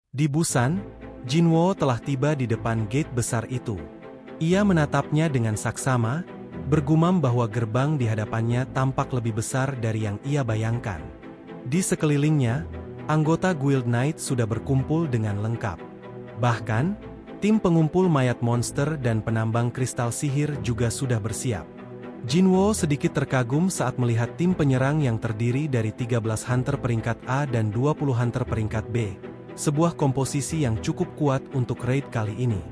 Di Busan, Jinwo telah tiba di depan gate besar itu. Ia menatapnya dengan saksama, bergumam bahwa gerbang di hadapannya tampak lebih besar dari yang ia bayangkan. Di sekelilingnya, anggota Guild Knight sudah berkumpul dengan lengkap. Bahkan, tim pengumpul mayat monster dan penambang kristal sihir juga sudah bersiap. Jinwo sedikit terkagum saat melihat tim penyerang yang terdiri dari 13 hunter peringkat A dan 20 hunter peringkat B. Sebuah komposisi yang cukup kuat untuk raid kali ini.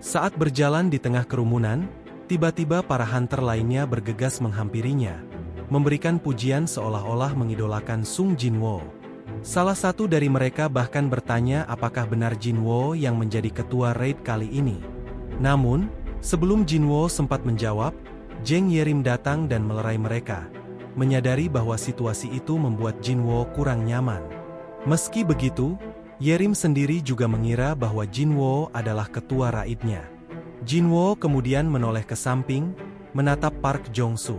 Saat berjalan di tengah kerumunan, tiba-tiba para hunter lainnya bergegas menghampirinya, memberikan pujian seolah-olah mengidolakan Sung Jinwo. Salah satu dari mereka bahkan bertanya apakah benar Jinwo yang menjadi ketua raid kali ini. Namun, sebelum Jinwo sempat menjawab, Zheng Yerim datang dan melerai mereka, menyadari bahwa situasi itu membuat Jinwo kurang nyaman. Meski begitu, Yerim sendiri juga mengira bahwa Jinwo adalah ketua raidnya. Jinwo kemudian menoleh ke samping, menatap Park Jong-soo.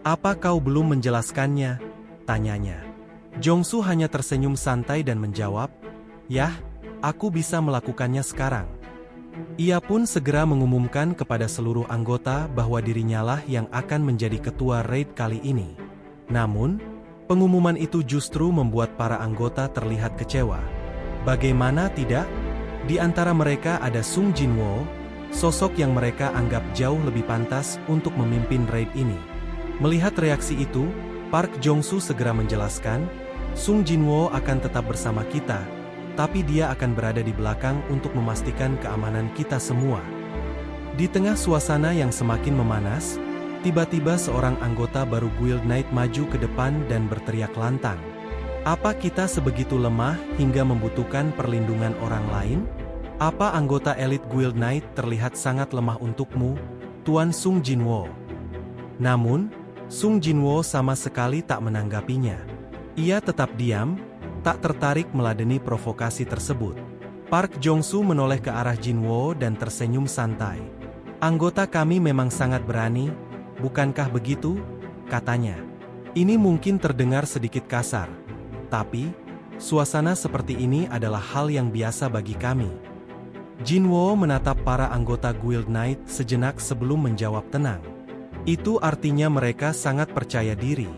"Apa kau belum menjelaskannya?" tanyanya. Jong-soo hanya tersenyum santai dan menjawab, "Yah, aku bisa melakukannya sekarang." Ia pun segera mengumumkan kepada seluruh anggota bahwa dirinya lah yang akan menjadi ketua raid kali ini. Namun, pengumuman itu justru membuat para anggota terlihat kecewa. Bagaimana tidak? Di antara mereka ada Sung Jinwo, sosok yang mereka anggap jauh lebih pantas untuk memimpin raid ini. Melihat reaksi itu, Park Jong-soo segera menjelaskan, "Sung Jinwo akan tetap bersama kita, tapi dia akan berada di belakang untuk memastikan keamanan kita semua." Di tengah suasana yang semakin memanas, tiba-tiba seorang anggota baru Guild Knight maju ke depan dan berteriak lantang. "Apa kita sebegitu lemah hingga membutuhkan perlindungan orang lain? Apa anggota elit Guild Knight terlihat sangat lemah untukmu, Tuan Sung Jinwo?" Namun, Sung Jinwo sama sekali tak menanggapinya. Ia tetap diam, tak tertarik meladeni provokasi tersebut. Park Jong-soo menoleh ke arah Jinwo dan tersenyum santai. "Anggota kami memang sangat berani, bukankah begitu?" katanya. Ini mungkin terdengar sedikit kasar, tapi suasana seperti ini adalah hal yang biasa bagi kami. Jinwo menatap para anggota Guild Knight sejenak sebelum menjawab tenang. Itu artinya mereka sangat percaya diri.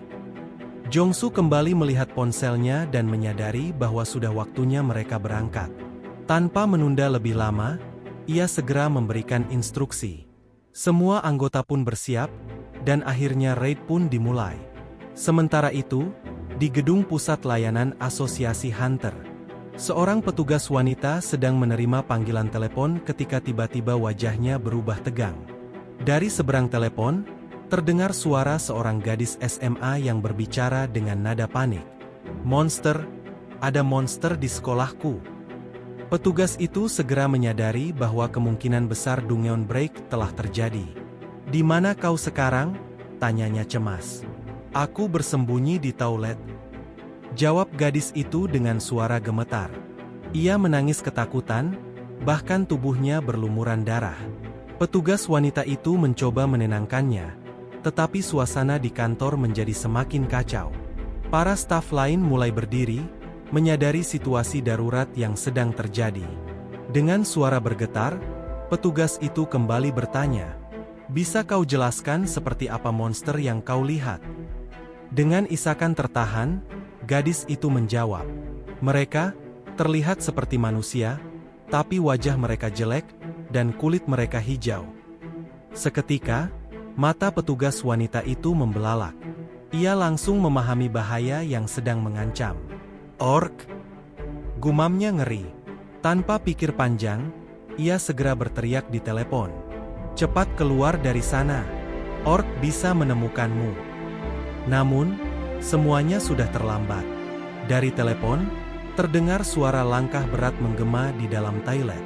Jong-soo kembali melihat ponselnya dan menyadari bahwa sudah waktunya mereka berangkat. Tanpa menunda lebih lama, ia segera memberikan instruksi. Semua anggota pun bersiap, dan akhirnya raid pun dimulai. Sementara itu, di gedung pusat layanan Asosiasi Hunter, seorang petugas wanita sedang menerima panggilan telepon ketika tiba-tiba wajahnya berubah tegang. Dari seberang telepon, terdengar suara seorang gadis SMA yang berbicara dengan nada panik. "Monster, ada monster di sekolahku." Petugas itu segera menyadari bahwa kemungkinan besar Dungeon Break telah terjadi. "Di mana kau sekarang?" tanyanya cemas. "Aku bersembunyi di toilet," jawab gadis itu dengan suara gemetar. Ia menangis ketakutan, bahkan tubuhnya berlumuran darah. Petugas wanita itu mencoba menenangkannya, tetapi suasana di kantor menjadi semakin kacau. Para staf lain mulai berdiri, menyadari situasi darurat yang sedang terjadi. Dengan suara bergetar, petugas itu kembali bertanya, "Bisa kau jelaskan seperti apa monster yang kau lihat?" Dengan isakan tertahan, gadis itu menjawab, "Mereka terlihat seperti manusia, tapi wajah mereka jelek, dan kulit mereka hijau." Seketika, mata petugas wanita itu membelalak. Ia langsung memahami bahaya yang sedang mengancam. "Orc!" gumamnya ngeri. Tanpa pikir panjang, ia segera berteriak di telepon, "Cepat keluar dari sana! Orc bisa menemukanmu!" Namun, semuanya sudah terlambat. Dari telepon, terdengar suara langkah berat menggema di dalam toilet.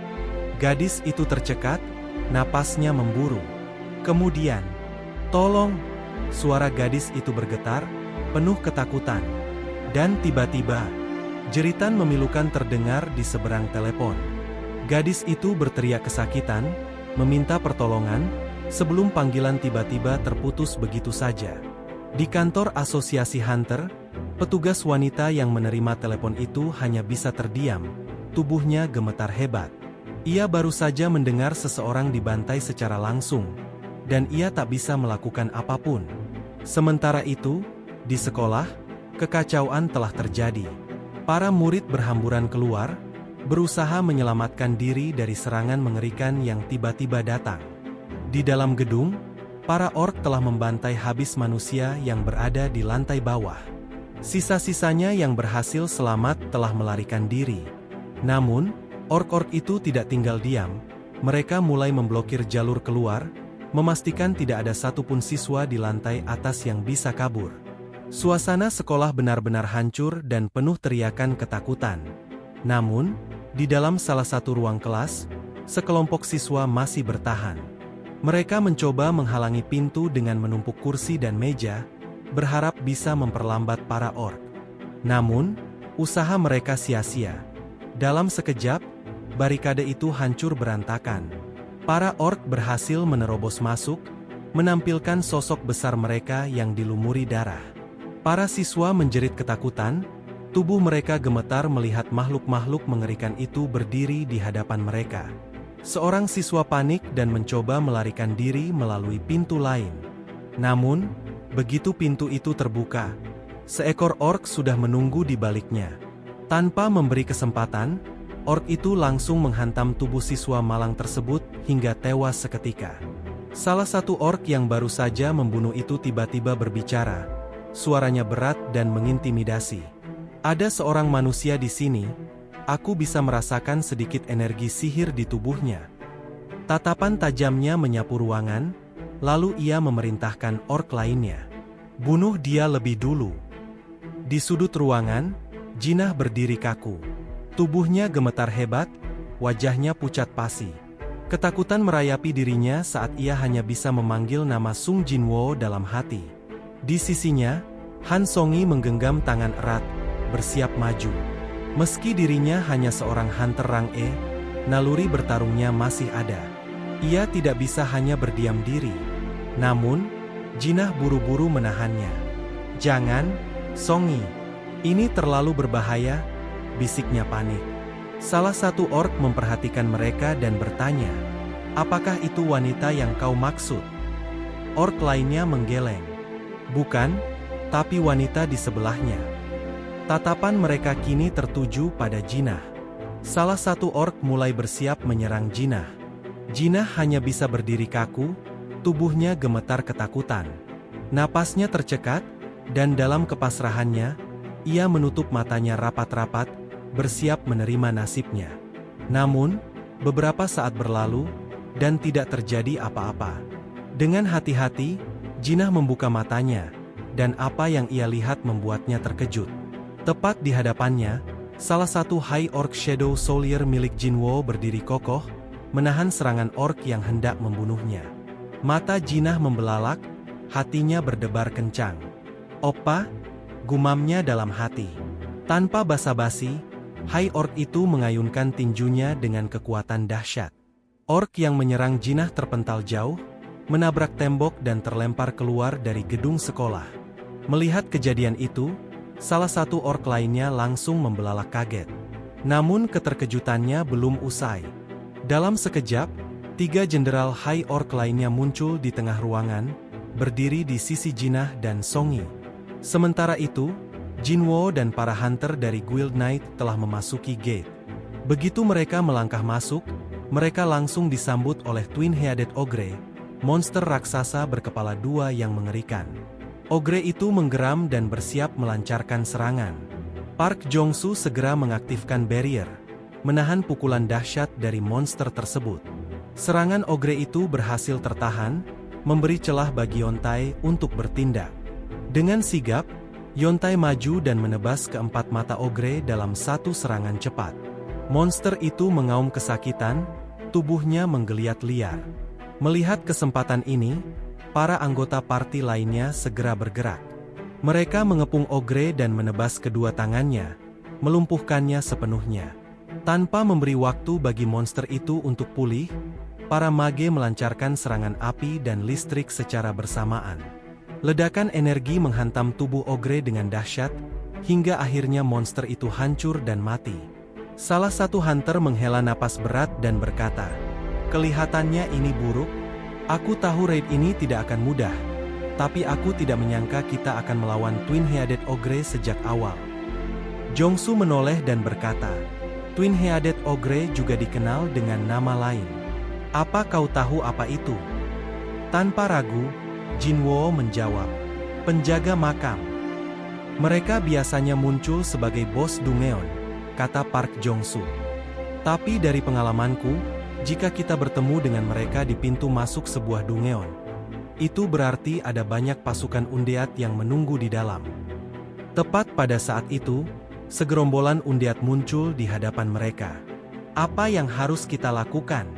Gadis itu tercekat, napasnya memburu. Kemudian, "Tolong!" suara gadis itu bergetar, penuh ketakutan. Dan tiba-tiba, jeritan memilukan terdengar di seberang telepon. Gadis itu berteriak kesakitan, meminta pertolongan, sebelum panggilan tiba-tiba terputus begitu saja. Di kantor Asosiasi Hunter, petugas wanita yang menerima telepon itu hanya bisa terdiam, tubuhnya gemetar hebat. Ia baru saja mendengar seseorang dibantai secara langsung, dan ia tak bisa melakukan apapun. Sementara itu, di sekolah, kekacauan telah terjadi. Para murid berhamburan keluar, berusaha menyelamatkan diri dari serangan mengerikan yang tiba-tiba datang. Di dalam gedung, para ork telah membantai habis manusia yang berada di lantai bawah. Sisa-sisanya yang berhasil selamat telah melarikan diri. Namun, ork-ork itu tidak tinggal diam. Mereka mulai memblokir jalur keluar, memastikan tidak ada satupun siswa di lantai atas yang bisa kabur. Suasana sekolah benar-benar hancur dan penuh teriakan ketakutan. Namun, di dalam salah satu ruang kelas, sekelompok siswa masih bertahan. Mereka mencoba menghalangi pintu dengan menumpuk kursi dan meja, berharap bisa memperlambat para ork. Namun, usaha mereka sia-sia. Dalam sekejap, barikade itu hancur berantakan. Para ork berhasil menerobos masuk, menampilkan sosok besar mereka yang dilumuri darah. Para siswa menjerit ketakutan, tubuh mereka gemetar melihat makhluk-makhluk mengerikan itu berdiri di hadapan mereka. Seorang siswa panik dan mencoba melarikan diri melalui pintu lain. Namun, begitu pintu itu terbuka, seekor ork sudah menunggu di baliknya. Tanpa memberi kesempatan, ork itu langsung menghantam tubuh siswa malang tersebut hingga tewas seketika. Salah satu ork yang baru saja membunuh itu tiba-tiba berbicara. Suaranya berat dan mengintimidasi. "Ada seorang manusia di sini. Aku bisa merasakan sedikit energi sihir di tubuhnya." Tatapan tajamnya menyapu ruangan, lalu ia memerintahkan ork lainnya. "Bunuh dia lebih dulu." Di sudut ruangan, Jinah berdiri kaku. Tubuhnya gemetar hebat, wajahnya pucat pasi. Ketakutan merayapi dirinya saat ia hanya bisa memanggil nama Sung Jinwoo dalam hati. Di sisinya, Han Songi menggenggam tangan erat, bersiap maju. Meski dirinya hanya seorang hunter rang E, naluri bertarungnya masih ada. Ia tidak bisa hanya berdiam diri. Namun, Jinah buru-buru menahannya. "Jangan, Songi. Ini terlalu berbahaya," bisiknya panik. Salah satu ork memperhatikan mereka dan bertanya, "Apakah itu wanita yang kau maksud?" Ork lainnya menggeleng. "Bukan, tapi wanita di sebelahnya." Tatapan mereka kini tertuju pada Jinah. Salah satu ork mulai bersiap menyerang Jinah. Jinah hanya bisa berdiri kaku, tubuhnya gemetar ketakutan. Napasnya tercekat, dan dalam kepasrahannya, ia menutup matanya rapat-rapat, bersiap menerima nasibnya. Namun, beberapa saat berlalu, dan tidak terjadi apa-apa. Dengan hati-hati, Jinah membuka matanya, dan apa yang ia lihat membuatnya terkejut. Tepat di hadapannya, salah satu High Orc Shadow Soldier milik Jinwoo berdiri kokoh, menahan serangan orc yang hendak membunuhnya. Mata Jinah membelalak, hatinya berdebar kencang. "Oppa," gumamnya dalam hati. Tanpa basa-basi, High Orc itu mengayunkan tinjunya dengan kekuatan dahsyat. Orc yang menyerang Jinah terpental jauh, menabrak tembok dan terlempar keluar dari gedung sekolah. Melihat kejadian itu, salah satu ork lainnya langsung membelalak kaget. Namun keterkejutannya belum usai. Dalam sekejap, 3 jenderal High Orc lainnya muncul di tengah ruangan, berdiri di sisi Jinah dan Songi. Sementara itu, Jinwoo dan para hunter dari Guild Knight telah memasuki gate. Begitu mereka melangkah masuk, mereka langsung disambut oleh Twin-Headed Ogre, monster raksasa berkepala 2 yang mengerikan. Ogre itu menggeram dan bersiap melancarkan serangan. Park Jong-soo segera mengaktifkan barrier, menahan pukulan dahsyat dari monster tersebut. Serangan ogre itu berhasil tertahan, memberi celah bagi Yontai untuk bertindak. Dengan sigap, Yontai maju dan menebas keempat mata ogre dalam satu serangan cepat. Monster itu mengaum kesakitan, tubuhnya menggeliat liar. Melihat kesempatan ini, para anggota parti lainnya segera bergerak. Mereka mengepung ogre dan menebas kedua tangannya, melumpuhkannya sepenuhnya. Tanpa memberi waktu bagi monster itu untuk pulih, para mage melancarkan serangan api dan listrik secara bersamaan. Ledakan energi menghantam tubuh ogre dengan dahsyat, hingga akhirnya monster itu hancur dan mati. Salah satu hunter menghela napas berat dan berkata, "Kelihatannya ini buruk. Aku tahu raid ini tidak akan mudah. Tapi aku tidak menyangka kita akan melawan Twin-Headed Ogre sejak awal." Jongsu menoleh dan berkata, "Twin-Headed Ogre juga dikenal dengan nama lain. Apa kau tahu apa itu?" Tanpa ragu, Jinwo menjawab, "Penjaga makam. Mereka biasanya muncul sebagai bos Dungeon," kata Park Jongsu. "Tapi dari pengalamanku, jika kita bertemu dengan mereka di pintu masuk sebuah Dungeon, itu berarti ada banyak pasukan undead yang menunggu di dalam." Tepat pada saat itu, segerombolan undead muncul di hadapan mereka. "Apa yang harus kita lakukan?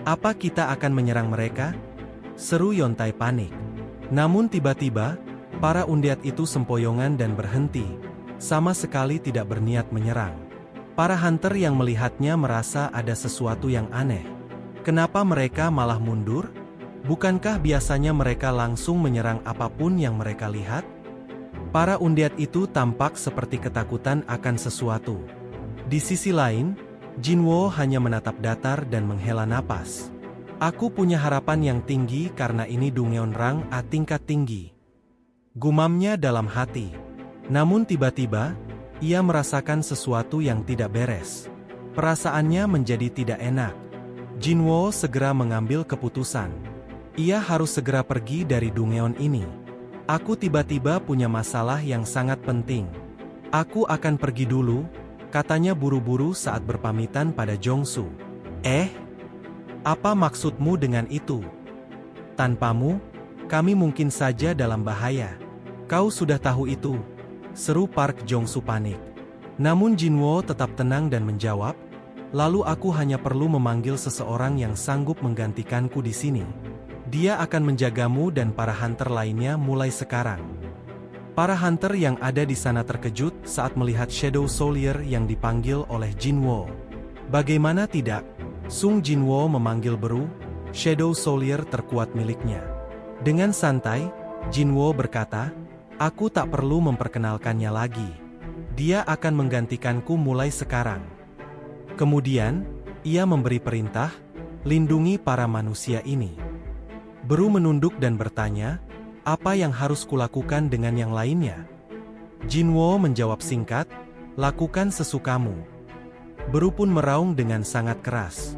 Apa kita akan menyerang mereka?" seru Yontai panik. Namun tiba-tiba, para undead itu sempoyongan dan berhenti, sama sekali tidak berniat menyerang. Para hunter yang melihatnya merasa ada sesuatu yang aneh. Kenapa mereka malah mundur? Bukankah biasanya mereka langsung menyerang apapun yang mereka lihat? Para undead itu tampak seperti ketakutan akan sesuatu. Di sisi lain, Jinwo hanya menatap datar dan menghela napas. "Aku punya harapan yang tinggi karena ini Dungeon Rang A tingkat tinggi," gumamnya dalam hati. Namun tiba-tiba, ia merasakan sesuatu yang tidak beres. Perasaannya menjadi tidak enak. Jinwo segera mengambil keputusan. Ia harus segera pergi dari Dungeon ini. "Aku tiba-tiba punya masalah yang sangat penting. Aku akan pergi dulu," katanya buru-buru saat berpamitan pada Jongsu. Apa maksudmu dengan itu? Tanpamu, kami mungkin saja dalam bahaya." "Kau sudah tahu itu," seru Park Jongsu panik. Namun Jinwo tetap tenang dan menjawab, "Lalu aku hanya perlu memanggil seseorang yang sanggup menggantikanku di sini. Dia akan menjagamu dan para hunter lainnya mulai sekarang." Para hunter yang ada di sana terkejut saat melihat Shadow Soldier yang dipanggil oleh Jinwo. Bagaimana tidak? Sung Jinwo memanggil Beru, Shadow Soldier terkuat miliknya. Dengan santai, Jinwo berkata, "Aku tak perlu memperkenalkannya lagi. Dia akan menggantikanku mulai sekarang." Kemudian, ia memberi perintah, "Lindungi para manusia ini." Beru menunduk dan bertanya, "Apa yang harus kulakukan dengan yang lainnya?" Jinwo menjawab singkat, "Lakukan sesukamu." Beru pun meraung dengan sangat keras.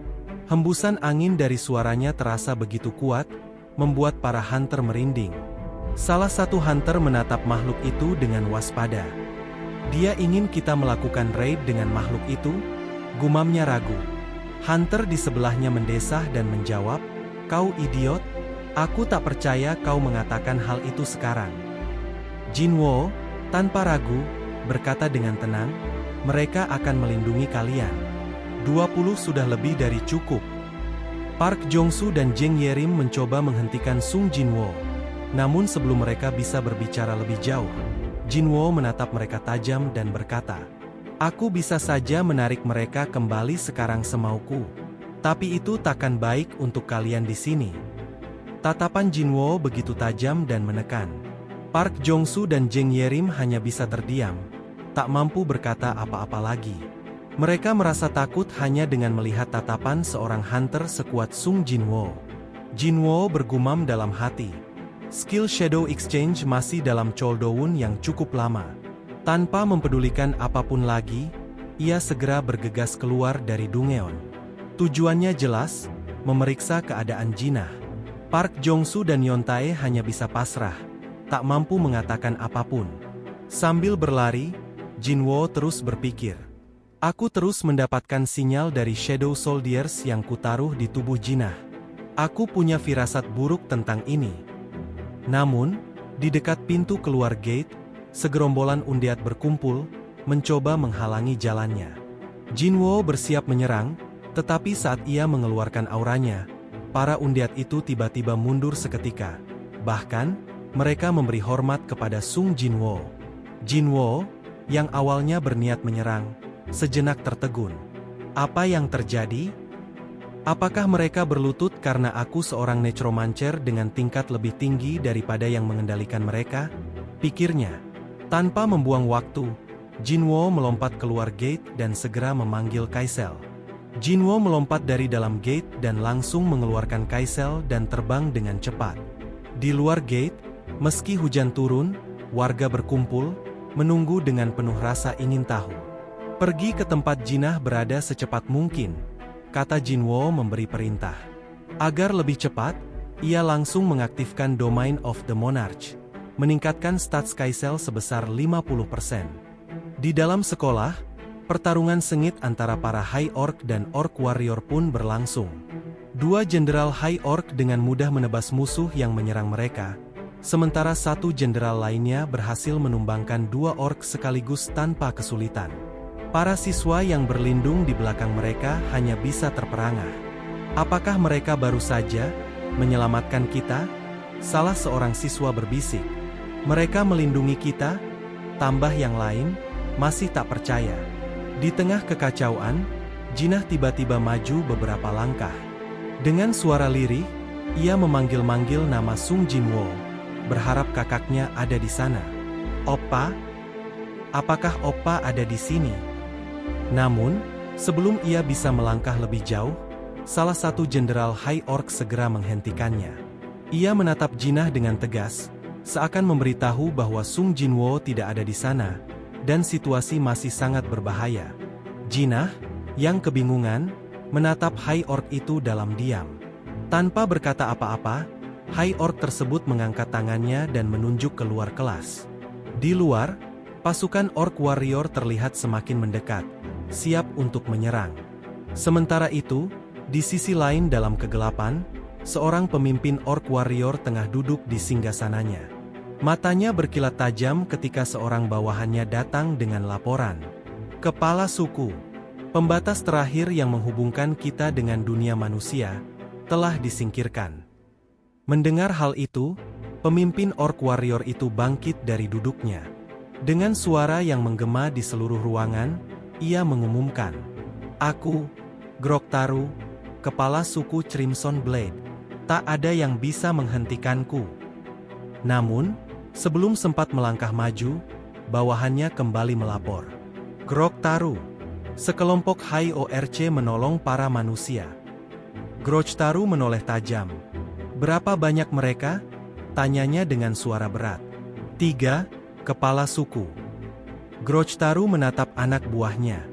Hembusan angin dari suaranya terasa begitu kuat, membuat para hunter merinding. Salah satu hunter menatap makhluk itu dengan waspada. "Dia ingin kita melakukan raid dengan makhluk itu?" gumamnya ragu. Hunter di sebelahnya mendesah dan menjawab, "Kau idiot, aku tak percaya kau mengatakan hal itu sekarang." Jinwo, tanpa ragu, berkata dengan tenang, "Mereka akan melindungi kalian. 20 sudah lebih dari cukup." Park Jongsu dan Jeng Yerim mencoba menghentikan Sung Jinwo. Namun sebelum mereka bisa berbicara lebih jauh, Jinwo menatap mereka tajam dan berkata, "Aku bisa saja menarik mereka kembali sekarang semauku. Tapi itu takkan baik untuk kalian di sini." Tatapan Jinwo begitu tajam dan menekan. Park Jongsu dan Jeng Yerim hanya bisa terdiam, tak mampu berkata apa-apa lagi. Mereka merasa takut hanya dengan melihat tatapan seorang hunter sekuat Sung Jinwo. Jinwo bergumam dalam hati. Skill Shadow Exchange masih dalam cooldown yang cukup lama. Tanpa mempedulikan apapun lagi, ia segera bergegas keluar dari Dungeon. Tujuannya jelas, memeriksa keadaan Jinah. Park Jongsu dan Yontae hanya bisa pasrah, tak mampu mengatakan apapun. Sambil berlari, Jinwo terus berpikir, "Aku terus mendapatkan sinyal dari Shadow Soldiers yang kutaruh di tubuh Jinah. Aku punya firasat buruk tentang ini." Namun, di dekat pintu keluar gate, segerombolan undead berkumpul, mencoba menghalangi jalannya. Jinwo bersiap menyerang, tetapi saat ia mengeluarkan auranya, para undead itu tiba-tiba mundur seketika. Bahkan, mereka memberi hormat kepada Sung Jinwo. Jinwo, yang awalnya berniat menyerang, sejenak tertegun. Apa yang terjadi? Apakah mereka berlutut karena aku seorang necromancer dengan tingkat lebih tinggi daripada yang mengendalikan mereka? Pikirnya. Tanpa membuang waktu, Jinwo melompat keluar gate dan segera memanggil Kaisel. Jinwo melompat dari dalam gate dan langsung mengeluarkan Kaisel dan terbang dengan cepat. Di luar gate, meski hujan turun, warga berkumpul, menunggu dengan penuh rasa ingin tahu. Pergi ke tempat Jinah berada secepat mungkin, kata Jinwo memberi perintah. Agar lebih cepat, ia langsung mengaktifkan Domain of the Monarch, meningkatkan stats Kaisel sebesar 50%. Di dalam sekolah, pertarungan sengit antara para High Orc dan Orc Warrior pun berlangsung. Dua jenderal High Orc dengan mudah menebas musuh yang menyerang mereka, sementara satu jenderal lainnya berhasil menumbangkan dua orc sekaligus tanpa kesulitan. Para siswa yang berlindung di belakang mereka hanya bisa terperangah. Apakah mereka baru saja menyelamatkan kita? Salah seorang siswa berbisik. Mereka melindungi kita? Tambah yang lain, masih tak percaya. Di tengah kekacauan, Jinah tiba-tiba maju beberapa langkah. Dengan suara lirih, ia memanggil-manggil nama Sung Jinwo, berharap kakaknya ada di sana. Oppa? Apakah Oppa ada di sini? Namun, sebelum ia bisa melangkah lebih jauh, salah satu jenderal High Orc segera menghentikannya. Ia menatap Jinah dengan tegas, seakan memberitahu bahwa Sung Jinwo tidak ada di sana, dan situasi masih sangat berbahaya. Jinah, yang kebingungan, menatap High Orc itu dalam diam. Tanpa berkata apa-apa, High Orc tersebut mengangkat tangannya dan menunjuk keluar kelas. Di luar, pasukan Orc Warrior terlihat semakin mendekat, siap untuk menyerang. Sementara itu, di sisi lain dalam kegelapan, seorang pemimpin Orc Warrior tengah duduk di singgasananya. Matanya berkilat tajam ketika seorang bawahannya datang dengan laporan. Kepala suku, pembatas terakhir yang menghubungkan kita dengan dunia manusia, telah disingkirkan. Mendengar hal itu, pemimpin Orc Warrior itu bangkit dari duduknya. Dengan suara yang menggema di seluruh ruangan, ia mengumumkan, "Aku, Groktaru, kepala suku Crimson Blade. Tak ada yang bisa menghentikanku." Namun, sebelum sempat melangkah maju, bawahannya kembali melapor. "Groktaru, sekelompok High Orc menolong para manusia." Groktaru menoleh tajam. "Berapa banyak mereka?" tanyanya dengan suara berat. "3, kepala suku." Groktaru menatap anak buahnya.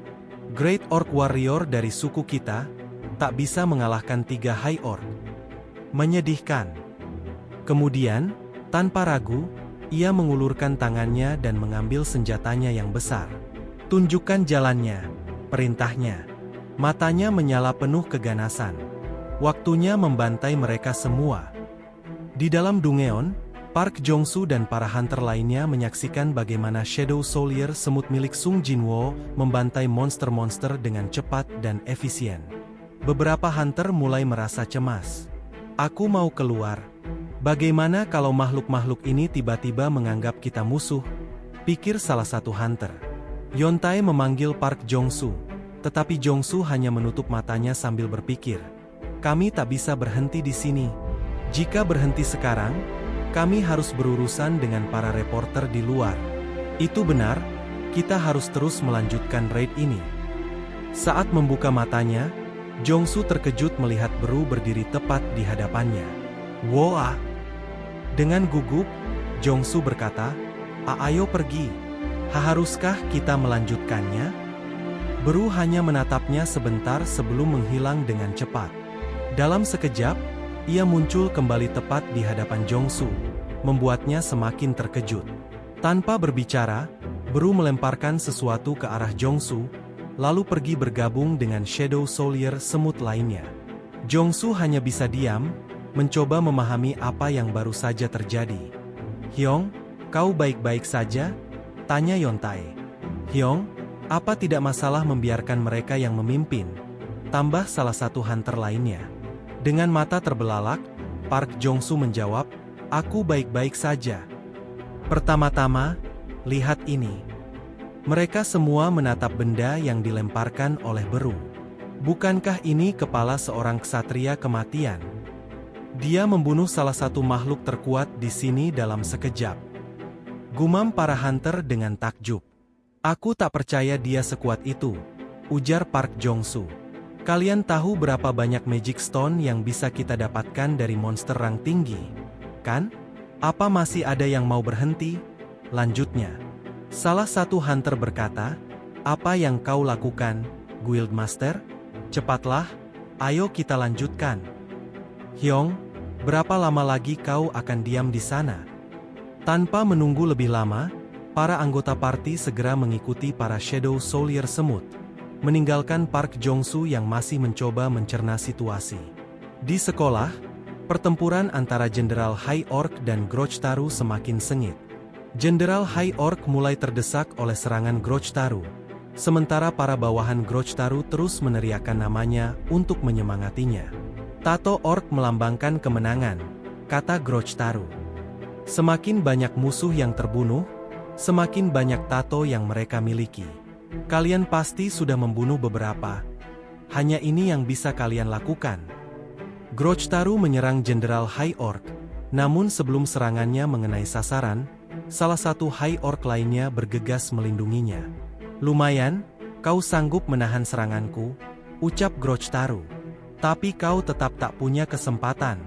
"Great Orc Warrior dari suku kita, tak bisa mengalahkan 3 High Orc. Menyedihkan." Kemudian, tanpa ragu, ia mengulurkan tangannya dan mengambil senjatanya yang besar. "Tunjukkan jalannya," perintahnya. Matanya menyala penuh keganasan. Waktunya membantai mereka semua. Di dalam Dungeon, Park Jong-soo dan para hunter lainnya menyaksikan bagaimana Shadow Soldier semut milik Sung Jinwo membantai monster-monster dengan cepat dan efisien. Beberapa hunter mulai merasa cemas. "Aku mau keluar. Bagaimana kalau makhluk-makhluk ini tiba-tiba menganggap kita musuh?" pikir salah satu hunter. Yontae memanggil Park Jong-soo, tetapi Jong-soo hanya menutup matanya sambil berpikir, "Kami tak bisa berhenti di sini. Jika berhenti sekarang, kami harus berurusan dengan para reporter di luar. Itu benar, kita harus terus melanjutkan raid ini." Saat membuka matanya, Jong-soo terkejut melihat Beru berdiri tepat di hadapannya. "Woa!" Dengan gugup, Jong-soo berkata, "Ayo pergi. Haruskah kita melanjutkannya?" Beru hanya menatapnya sebentar sebelum menghilang dengan cepat. Dalam sekejap, ia muncul kembali tepat di hadapan Jong-soo, membuatnya semakin terkejut. Tanpa berbicara, Beru melemparkan sesuatu ke arah Jong-soo, lalu pergi bergabung dengan Shadow Soldier semut lainnya. Jong-soo hanya bisa diam, mencoba memahami apa yang baru saja terjadi. "Hyong, kau baik-baik saja?" tanya Yontae. "Hyong, apa tidak masalah membiarkan mereka yang memimpin?" tambah salah satu hunter lainnya. Dengan mata terbelalak, Park Jong-soo menjawab, "Aku baik-baik saja. Pertama-tama, lihat ini." Mereka semua menatap benda yang dilemparkan oleh Beru. Bukankah ini kepala seorang ksatria kematian? Dia membunuh salah satu makhluk terkuat di sini dalam sekejap. Gumam para hunter dengan takjub. Aku tak percaya dia sekuat itu, ujar Park Jong-soo. Kalian tahu berapa banyak Magic Stone yang bisa kita dapatkan dari monster rang tinggi, kan? Apa masih ada yang mau berhenti? Lanjutnya, salah satu hunter berkata, apa yang kau lakukan, Guildmaster? Cepatlah, ayo kita lanjutkan. Hyong, berapa lama lagi kau akan diam di sana? Tanpa menunggu lebih lama, para anggota party segera mengikuti para Shadow Soldier semut, meninggalkan Park Jong-soo yang masih mencoba mencerna situasi. Di sekolah, pertempuran antara Jenderal High Orc dan Grochtaru semakin sengit. Jenderal High Orc mulai terdesak oleh serangan Grochtaru, sementara para bawahan Grochtaru terus meneriakkan namanya untuk menyemangatinya. Tato Orc melambangkan kemenangan, kata Grochtaru. Semakin banyak musuh yang terbunuh, semakin banyak tato yang mereka miliki. Kalian pasti sudah membunuh beberapa. Hanya ini yang bisa kalian lakukan. Grochtaru menyerang Jenderal High Orc, namun sebelum serangannya mengenai sasaran, salah satu High Orc lainnya bergegas melindunginya. Lumayan, kau sanggup menahan seranganku, ucap Grochtaru. Tapi kau tetap tak punya kesempatan.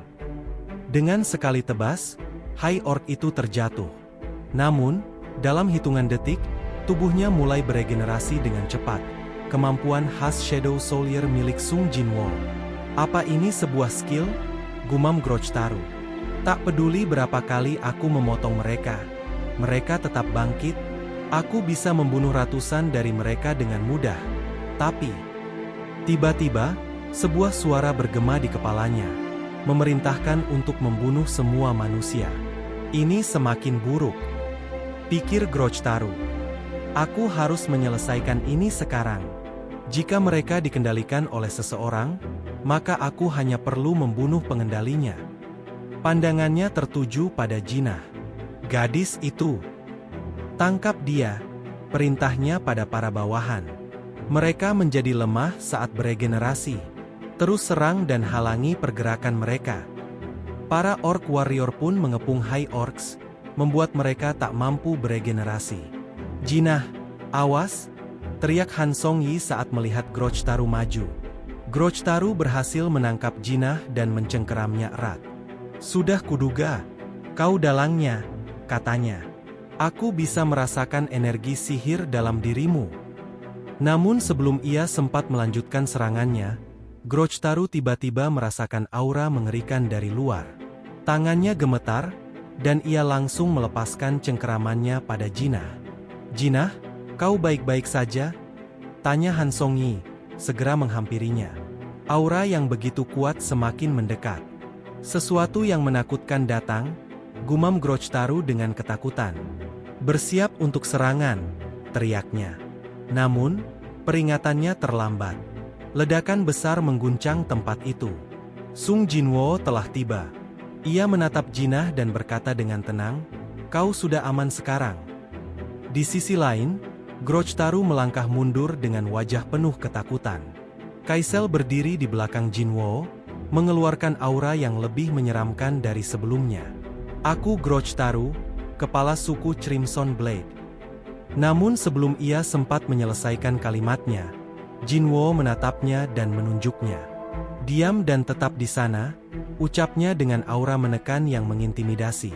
Dengan sekali tebas, High Orc itu terjatuh. Namun, dalam hitungan detik, tubuhnya mulai beregenerasi dengan cepat. Kemampuan khas Shadow Soldier milik Sung Jinwoo. Apa ini sebuah skill? Gumam Grochtaru. Tak peduli berapa kali aku memotong mereka, mereka tetap bangkit. Aku bisa membunuh ratusan dari mereka dengan mudah. Tapi, tiba-tiba, sebuah suara bergema di kepalanya, memerintahkan untuk membunuh semua manusia. Ini semakin buruk, pikir Grochtaru. Aku harus menyelesaikan ini sekarang. Jika mereka dikendalikan oleh seseorang, maka aku hanya perlu membunuh pengendalinya. Pandangannya tertuju pada Jinah. Gadis itu. Tangkap dia, perintahnya pada para bawahan. Mereka menjadi lemah saat beregenerasi. Terus serang dan halangi pergerakan mereka. Para Orc Warrior pun mengepung High Orcs, membuat mereka tak mampu beregenerasi. Jinah, awas! Teriak Han Song-yi saat melihat Grochtaru maju. Grochtaru berhasil menangkap Jinah dan mencengkeramnya erat. Sudah kuduga, kau dalangnya, katanya. Aku bisa merasakan energi sihir dalam dirimu. Namun sebelum ia sempat melanjutkan serangannya, Grochtaru tiba-tiba merasakan aura mengerikan dari luar. Tangannya gemetar, dan ia langsung melepaskan cengkeramannya pada Jinah. Jinah, kau baik-baik saja? Tanya Han Song-yi, segera menghampirinya. Aura yang begitu kuat semakin mendekat. Sesuatu yang menakutkan datang, gumam Grochtaru dengan ketakutan. Bersiap untuk serangan, teriaknya. Namun, peringatannya terlambat. Ledakan besar mengguncang tempat itu. Sung Jinwoo telah tiba. Ia menatap Jinah dan berkata dengan tenang, kau sudah aman sekarang. Di sisi lain, Grochtaru melangkah mundur dengan wajah penuh ketakutan. Kaisel berdiri di belakang Jinwoo, mengeluarkan aura yang lebih menyeramkan dari sebelumnya. Aku Grochtaru, kepala suku Crimson Blade. Namun sebelum ia sempat menyelesaikan kalimatnya, Jinwoo menatapnya dan menunjuknya. Diam dan tetap di sana, ucapnya dengan aura menekan yang mengintimidasi.